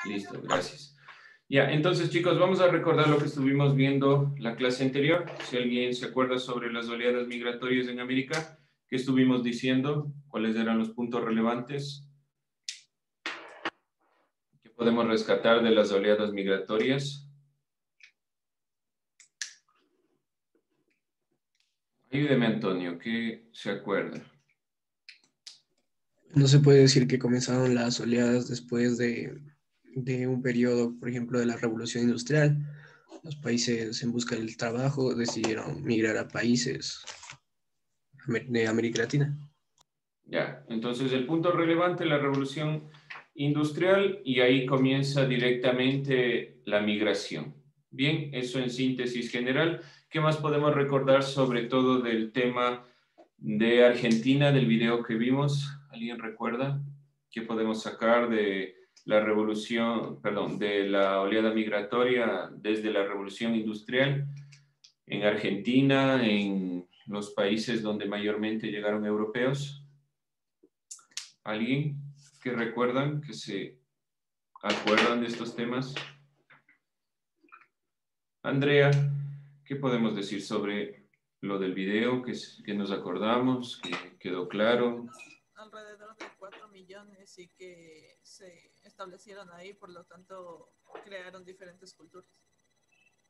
Listo, gracias. Ya, entonces chicos, vamos a recordar lo que estuvimos viendo la clase anterior. Si alguien se acuerda sobre las oleadas migratorias en América, ¿qué estuvimos diciendo? ¿Cuáles eran los puntos relevantes? ¿Qué podemos rescatar de las oleadas migratorias? Ayúdeme, Antonio, ¿qué se acuerda? No se puede decir que comenzaron las oleadas después de un periodo, por ejemplo, de la Revolución Industrial. Los países en busca del trabajo decidieron migrar a países de América Latina. Ya, entonces el punto relevante es la revolución industrial y ahí comienza directamente la migración. Bien, eso en síntesis general. ¿Qué más podemos recordar sobre todo del tema de Argentina, del video que vimos? ¿Alguien recuerda? ¿Qué podemos sacar de la revolución, perdón, de la oleada migratoria desde la revolución industrial en Argentina, en los países donde mayormente llegaron europeos? ¿Alguien que recuerdan, que se acuerdan de estos temas? Andrea, ¿qué podemos decir sobre lo del video? ¿Que nos acordamos? ¿Que quedó claro? Alrededor de 4 millones y que se establecieron ahí, por lo tanto crearon diferentes culturas.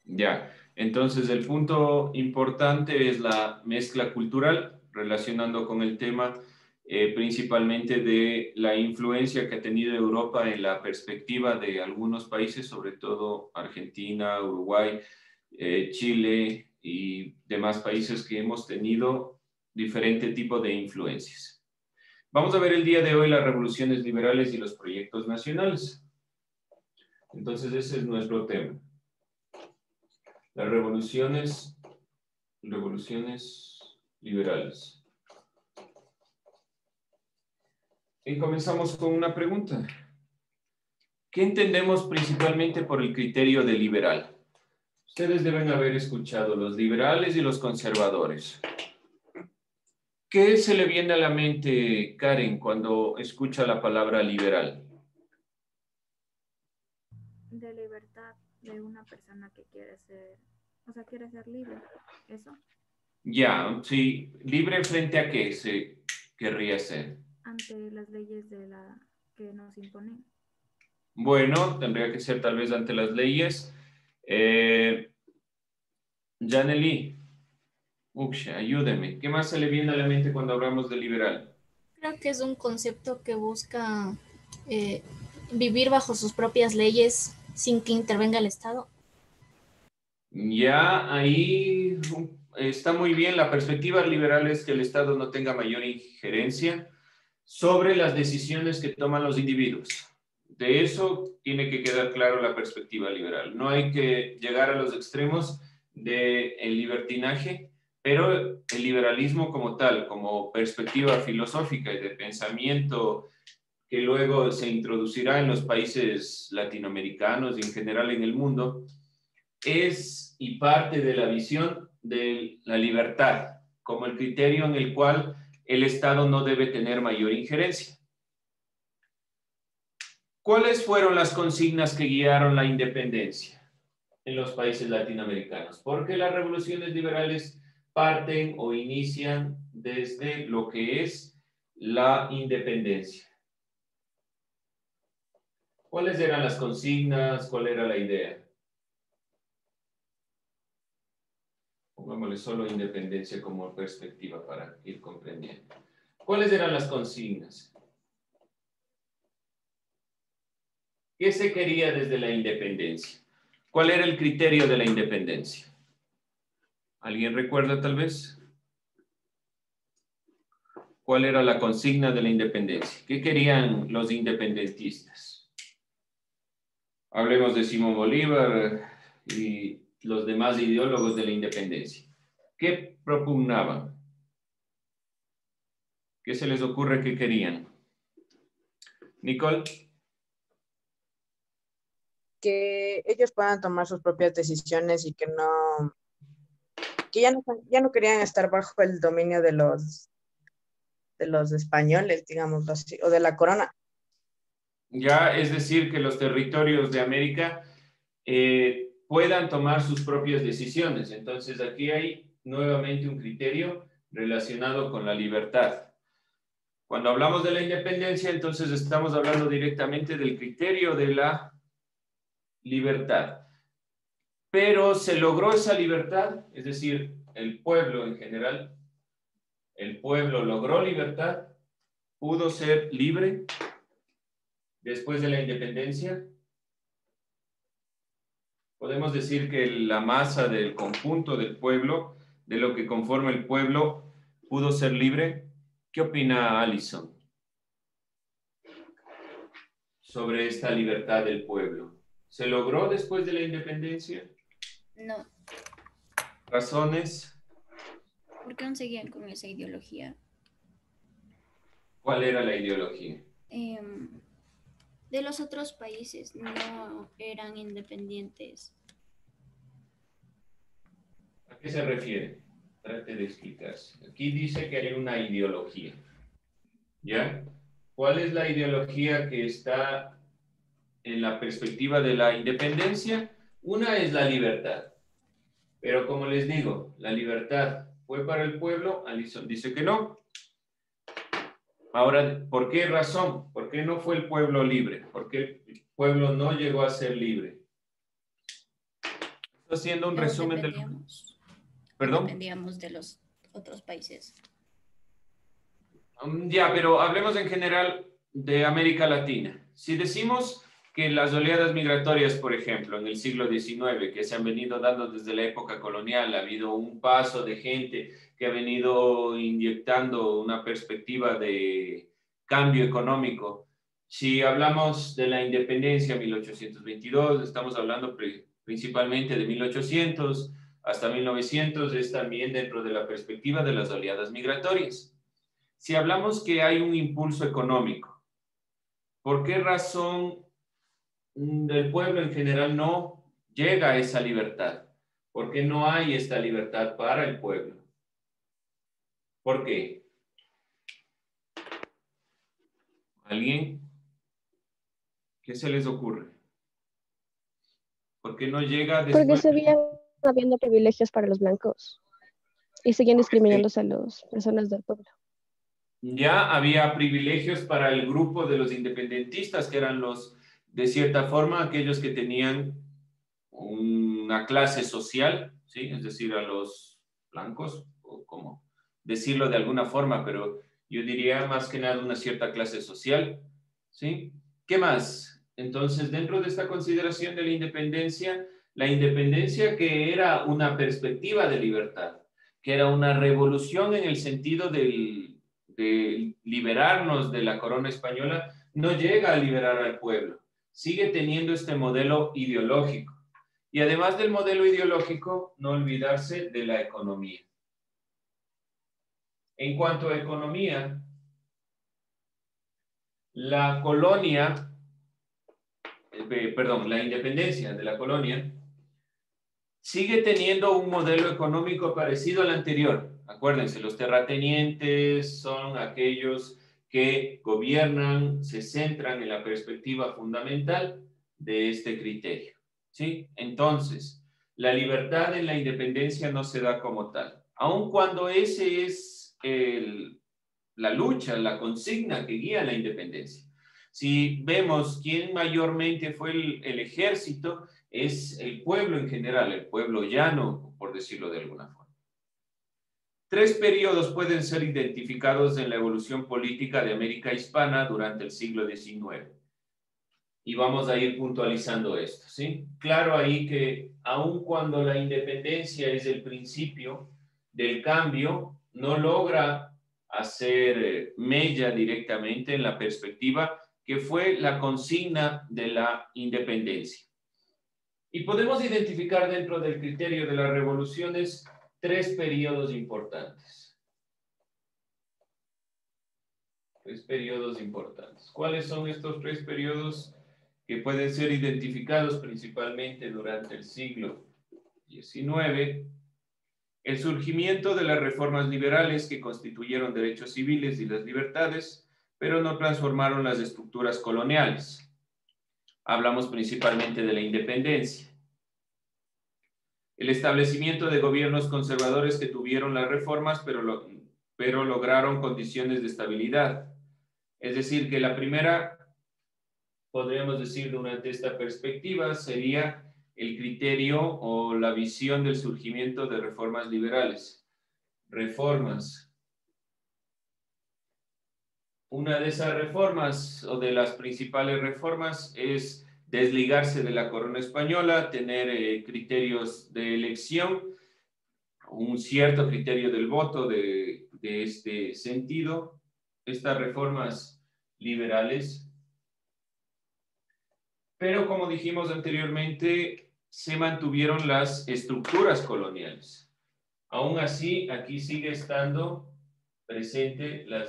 Ya, entonces el punto importante es la mezcla cultural, relacionando con el tema principalmente de la influencia que ha tenido Europa en la perspectiva de algunos países, sobre todo Argentina, Uruguay, Chile y demás países que hemos tenido diferente tipo de influencias. Vamos a ver el día de hoy las revoluciones liberales y los proyectos nacionales. Entonces ese es nuestro tema. Las revoluciones liberales. Y comenzamos con una pregunta. ¿Qué entendemos principalmente por el criterio de liberal? Ustedes deben haber escuchado los liberales y los conservadores. ¿Qué se le viene a la mente, Karen, cuando escucha la palabra liberal? De libertad de una persona que quiere ser, quiere ser libre, ¿eso? Ya, sí, libre frente a qué se querría ser. Ante las leyes que nos imponen. Bueno, tendría que ser tal vez ante las leyes. Janely, ayúdeme. ¿Qué más se le viene a la mente cuando hablamos de liberal? Creo que es un concepto que busca vivir bajo sus propias leyes sin que intervenga el Estado. Ya, ahí está muy bien. La perspectiva liberal es que el Estado no tenga mayor injerencia sobre las decisiones que toman los individuos. De eso tiene que quedar claro la perspectiva liberal. No hay que llegar a los extremos del libertinaje, pero el liberalismo como tal, como perspectiva filosófica y de pensamiento que luego se introducirá en los países latinoamericanos y en general en el mundo, es y parte de la visión de la libertad como el criterio en el cual el Estado no debe tener mayor injerencia. ¿Cuáles fueron las consignas que guiaron la independencia en los países latinoamericanos? Porque las revoluciones liberales parten o inician desde lo que es la independencia. ¿Cuáles eran las consignas? ¿Cuál era la idea? Pongámosle solo independencia como perspectiva para ir comprendiendo. ¿Cuáles eran las consignas? ¿Qué se quería desde la independencia? ¿Cuál era el criterio de la independencia? ¿Alguien recuerda tal vez? ¿Cuál era la consigna de la independencia? ¿Qué querían los independentistas? Hablemos de Simón Bolívar y los demás ideólogos de la independencia. ¿Qué propugnaban? ¿Qué se les ocurre que querían? Nicole. Que ellos puedan tomar sus propias decisiones y que ya no querían estar bajo el dominio de los españoles, digámoslo así, o de la corona. Ya, es decir, que los territorios de América puedan tomar sus propias decisiones. Entonces, aquí hay nuevamente un criterio relacionado con la libertad. Cuando hablamos de la independencia, entonces estamos hablando directamente del criterio de la libertad. Pero se logró esa libertad, es decir, el pueblo en general, el pueblo logró libertad, pudo ser libre después de la independencia. Podemos decir que la masa del conjunto del pueblo, de lo que conforma el pueblo, pudo ser libre. ¿Qué opina Alison sobre esta libertad del pueblo? ¿Se logró después de la independencia? No. ¿Razones? ¿Por qué aún seguían con esa ideología? ¿Cuál era la ideología? De los otros países no eran independientes. ¿A qué se refiere? Trate de explicarse. Aquí dice que hay una ideología. ¿Ya? ¿Cuál es la ideología que está en la perspectiva de la independencia? Una es la libertad. Pero como les digo, la libertad fue para el pueblo. Alison dice que no. Ahora, ¿por qué razón? ¿Por qué no fue el pueblo libre? ¿Por qué el pueblo no llegó a ser libre? Estoy haciendo un resumen de... ¿Perdón? Dependíamos de los otros países. Ya, pero hablemos en general de América Latina. Si decimos que las oleadas migratorias, por ejemplo, en el siglo XIX, que se han venido dando desde la época colonial, ha habido un paso de gente que ha venido inyectando una perspectiva de cambio económico. Si hablamos de la independencia 1822, estamos hablando principalmente de 1800 hasta 1900, es también dentro de la perspectiva de las oleadas migratorias. Si hablamos que hay un impulso económico, ¿por qué razón el pueblo en general no llega a esa libertad? ¿Por qué no hay esta libertad para el pueblo? ¿Por qué? ¿Alguien? ¿Qué se les ocurre? ¿Por qué no llega después? Porque seguían habiendo privilegios para los blancos y seguían discriminándose a las personas del pueblo. Ya había privilegios para el grupo de los independentistas, que eran los, de cierta forma, aquellos que tenían una clase social, ¿sí? Es decir, a los blancos, o como decirlo de alguna forma, pero yo diría más que nada una cierta clase social, ¿sí? ¿Qué más? Entonces, dentro de esta consideración de la independencia que era una perspectiva de libertad, que era una revolución en el sentido de liberarnos de la corona española, no llega a liberar al pueblo, sigue teniendo este modelo ideológico. Y además del modelo ideológico, no olvidarse de la economía. En cuanto a economía, la colonia, la independencia de la colonia, sigue teniendo un modelo económico parecido al anterior. Acuérdense, los terratenientes son aquellos que gobiernan, se centran en la perspectiva fundamental de este criterio, ¿sí? Entonces, la libertad en la independencia no se da como tal, aun cuando ese es la lucha, la consigna que guía la independencia. Si vemos quién mayormente fue el ejército, es el pueblo en general, el pueblo llano, por decirlo de alguna forma. 3 periodos pueden ser identificados en la evolución política de América Hispana durante el siglo XIX. Y vamos a ir puntualizando esto, ¿sí? Claro ahí que aun cuando la independencia es el principio del cambio, no logra hacer mella directamente en la perspectiva que fue la consigna de la independencia. Y podemos identificar dentro del criterio de las revoluciones 3 periodos importantes. 3 periodos importantes. ¿Cuáles son estos 3 periodos que pueden ser identificados principalmente durante el siglo XIX? El surgimiento de las reformas liberales que constituyeron derechos civiles y las libertades, pero no transformaron las estructuras coloniales. hablamos principalmente de la independencia. El establecimiento de gobiernos conservadores que tuvieron las reformas, pero lograron condiciones de estabilidad. Es decir, que la primera, podríamos decir durante esta perspectiva, sería el criterio o la visión del surgimiento de reformas liberales. Reformas. Una de esas reformas, o de las principales reformas, es desligarse de la corona española, tener criterios de elección, un cierto criterio del voto de este sentido. Estas reformas liberales, pero como dijimos anteriormente, se mantuvieron las estructuras coloniales. Aún así, aquí sigue estando presente la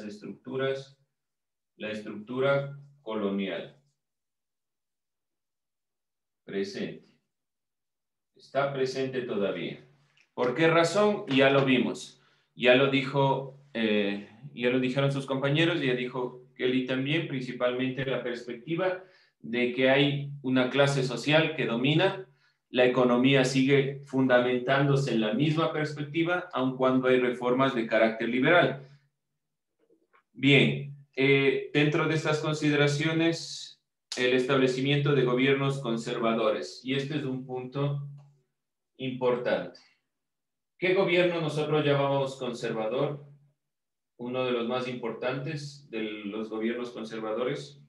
estructura colonial. Presente. Está presente todavía. ¿Por qué razón? Ya lo vimos. Ya lo dijeron sus compañeros, ya dijo Kelly también, principalmente la perspectiva de que hay una clase social que domina, la economía sigue fundamentándose en la misma perspectiva, aun cuando hay reformas de carácter liberal. Bien, dentro de estas consideraciones, el establecimiento de gobiernos conservadores, y este es un punto importante. ¿Qué gobierno nosotros llamamos conservador? Uno de los más importantes de los gobiernos conservadores.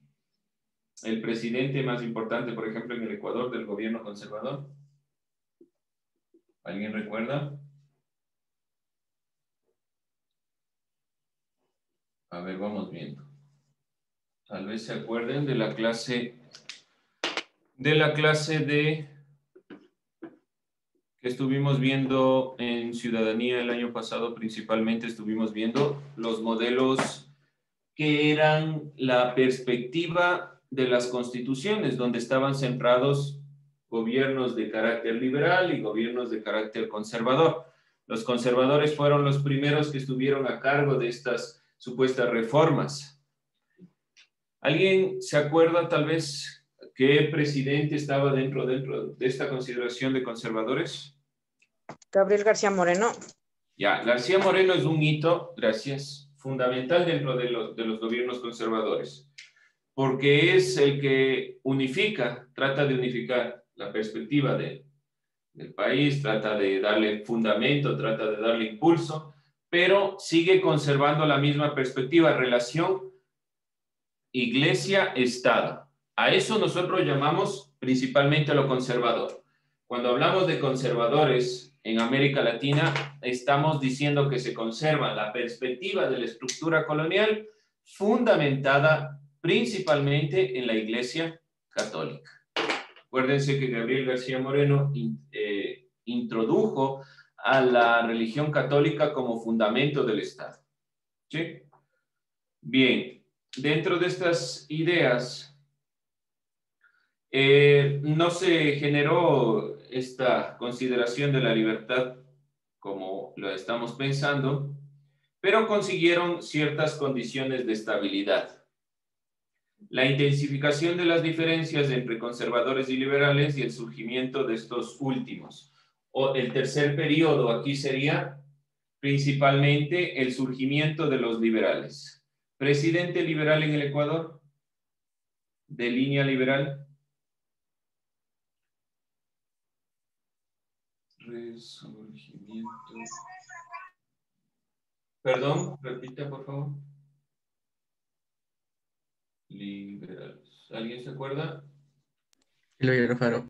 El presidente más importante, por ejemplo, en el Ecuador del gobierno conservador. ¿Alguien recuerda? A ver, vamos viendo. Tal vez se acuerden de la clase que estuvimos viendo en Ciudadanía el año pasado. Principalmente estuvimos viendo los modelos que eran la perspectiva de las constituciones, donde estaban centrados gobiernos de carácter liberal y gobiernos de carácter conservador. Los conservadores fueron los primeros que estuvieron a cargo de estas supuestas reformas. ¿Alguien se acuerda tal vez qué presidente estaba dentro de esta consideración de conservadores? Gabriel García Moreno. Ya, García Moreno es un hito, gracias, fundamental dentro de los gobiernos conservadores, porque es el que trata de unificar la perspectiva del país, trata de darle fundamento, trata de darle impulso, pero sigue conservando la misma perspectiva, relación iglesia-estado. A eso nosotros llamamos principalmente lo conservador. Cuando hablamos de conservadores en América Latina, estamos diciendo que se conserva la perspectiva de la estructura colonial fundamentada principalmente en la Iglesia Católica. Acuérdense que Gabriel García Moreno introdujo a la religión católica como fundamento del Estado. ¿Sí? Bien, dentro de estas ideas no se generó esta consideración de la libertad como lo estamos pensando, pero consiguieron ciertas condiciones de estabilidad. La intensificación de las diferencias entre conservadores y liberales y el surgimiento de estos últimos. O el tercer periodo aquí sería principalmente el surgimiento de los liberales. Presidente liberal en el Ecuador, de línea liberal. Resurgimiento. Perdón, repita por favor. Liberales. ¿Alguien se acuerda? Eloy Alfaro.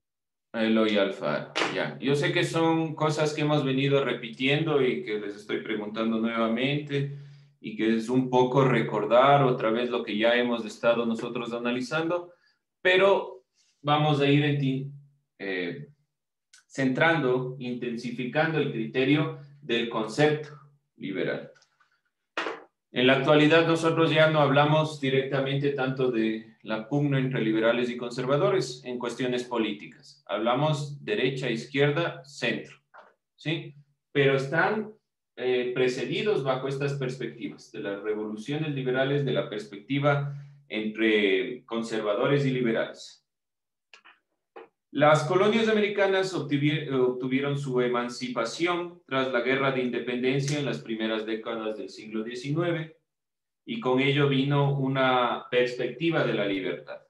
Eloy Alfaro, ya. Yo sé que son cosas que hemos venido repitiendo y que les estoy preguntando nuevamente y que es un poco recordar otra vez lo que ya hemos estado nosotros analizando, pero vamos a ir centrando, intensificando el criterio del concepto liberal. En la actualidad nosotros ya no hablamos directamente tanto de la pugna entre liberales y conservadores en cuestiones políticas. Hablamos derecha, izquierda, centro, ¿sí? Pero están precedidos bajo estas perspectivas de las revoluciones liberales, de la perspectiva entre conservadores y liberales. Las colonias americanas obtuvieron su emancipación tras la Guerra de Independencia en las primeras décadas del siglo XIX y con ello vino una perspectiva de la libertad.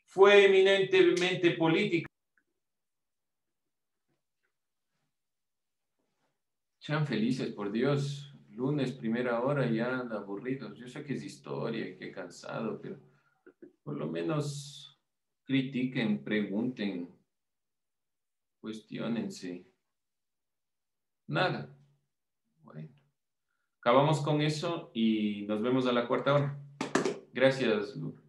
Fue eminentemente política. Sean felices, por Dios. Lunes, primera hora, ya aburridos. Yo sé que es historia y que cansado, pero por lo menos critiquen, pregunten, cuestionense. Nada. Bueno. Acabamos con eso y nos vemos a la cuarta hora. Gracias, Lu.